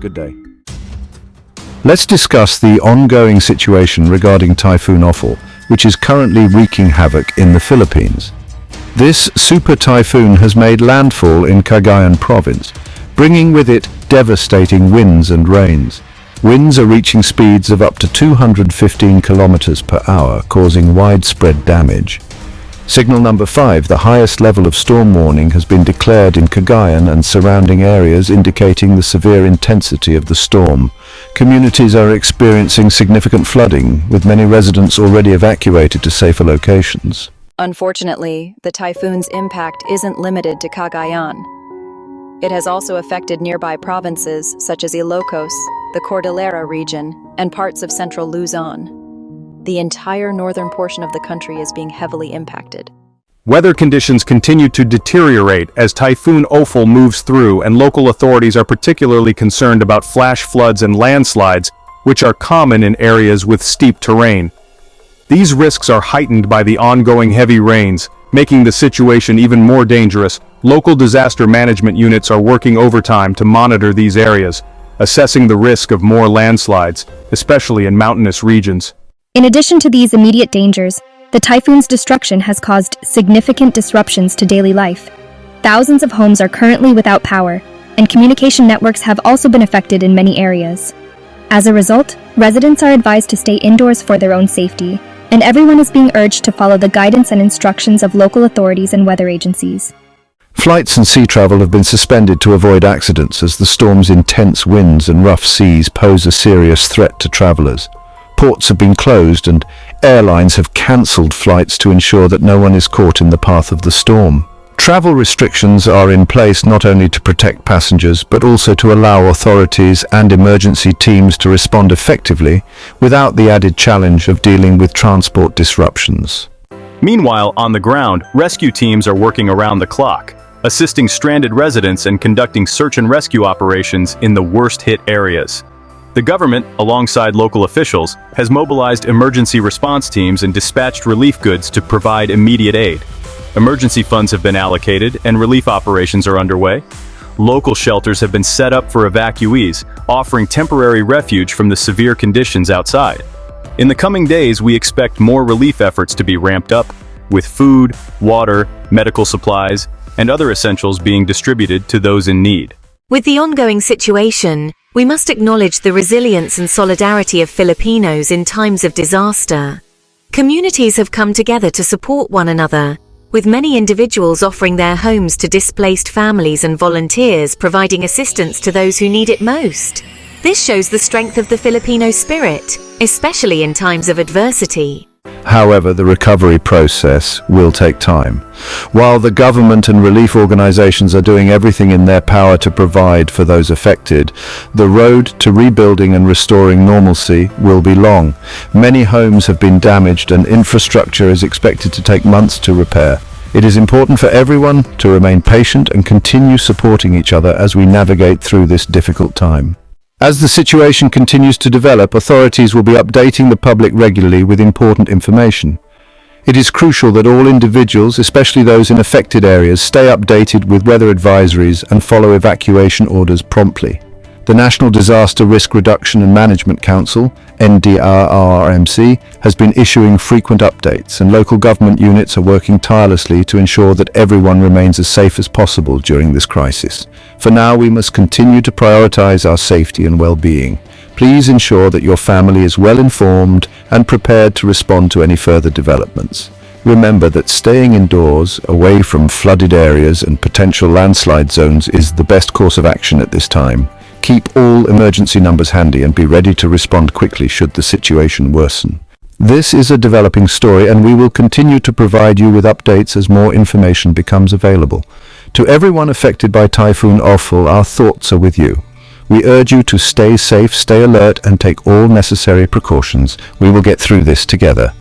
Good day. Let's discuss the ongoing situation regarding Typhoon Ofel, which is currently wreaking havoc in the Philippines. This super typhoon has made landfall in Cagayan province, bringing with it devastating winds and rains. Winds are reaching speeds of up to 215 kilometers per hour, causing widespread damage. Signal number 5, the highest level of storm warning, has been declared in Cagayan and surrounding areas, indicating the severe intensity of the storm. Communities are experiencing significant flooding, with many residents already evacuated to safer locations. Unfortunately, the typhoon's impact isn't limited to Cagayan. It has also affected nearby provinces such as Ilocos, the Cordillera region, and parts of central Luzon. The entire northern portion of the country is being heavily impacted. Weather conditions continue to deteriorate as Typhoon Ofel moves through, and local authorities are particularly concerned about flash floods and landslides, which are common in areas with steep terrain. These risks are heightened by the ongoing heavy rains, making the situation even more dangerous. Local disaster management units are working overtime to monitor these areas, assessing the risk of more landslides, especially in mountainous regions. In addition to these immediate dangers, the typhoon's destruction has caused significant disruptions to daily life. Thousands of homes are currently without power, and communication networks have also been affected in many areas. As a result, residents are advised to stay indoors for their own safety, and everyone is being urged to follow the guidance and instructions of local authorities and weather agencies. Flights and sea travel have been suspended to avoid accidents as the storm's intense winds and rough seas pose a serious threat to travelers. Ports have been closed and airlines have cancelled flights to ensure that no one is caught in the path of the storm. Travel restrictions are in place not only to protect passengers but also to allow authorities and emergency teams to respond effectively without the added challenge of dealing with transport disruptions. Meanwhile, on the ground, rescue teams are working around the clock, assisting stranded residents and conducting search and rescue operations in the worst-hit areas. The government, alongside local officials, has mobilized emergency response teams and dispatched relief goods to provide immediate aid. Emergency funds have been allocated and relief operations are underway. Local shelters have been set up for evacuees, offering temporary refuge from the severe conditions outside. In the coming days, we expect more relief efforts to be ramped up, with food, water, medical supplies, and other essentials being distributed to those in need. With the ongoing situation, we must acknowledge the resilience and solidarity of Filipinos in times of disaster. Communities have come together to support one another, with many individuals offering their homes to displaced families and volunteers providing assistance to those who need it most. This shows the strength of the Filipino spirit, especially in times of adversity. However, the recovery process will take time. While the government and relief organizations are doing everything in their power to provide for those affected, the road to rebuilding and restoring normalcy will be long. Many homes have been damaged and infrastructure is expected to take months to repair. It is important for everyone to remain patient and continue supporting each other as we navigate through this difficult time. As the situation continues to develop, authorities will be updating the public regularly with important information. It is crucial that all individuals, especially those in affected areas, stay updated with weather advisories and follow evacuation orders promptly. The National Disaster Risk Reduction and Management Council, NDRRMC, has been issuing frequent updates, and local government units are working tirelessly to ensure that everyone remains as safe as possible during this crisis. For now, we must continue to prioritize our safety and well-being. Please ensure that your family is well informed and prepared to respond to any further developments. Remember that staying indoors, away from flooded areas and potential landslide zones is the best course of action at this time. Keep all emergency numbers handy and be ready to respond quickly should the situation worsen. This is a developing story, and we will continue to provide you with updates as more information becomes available. To everyone affected by Typhoon Ofel, our thoughts are with you. We urge you to stay safe, stay alert, and take all necessary precautions. We will get through this together.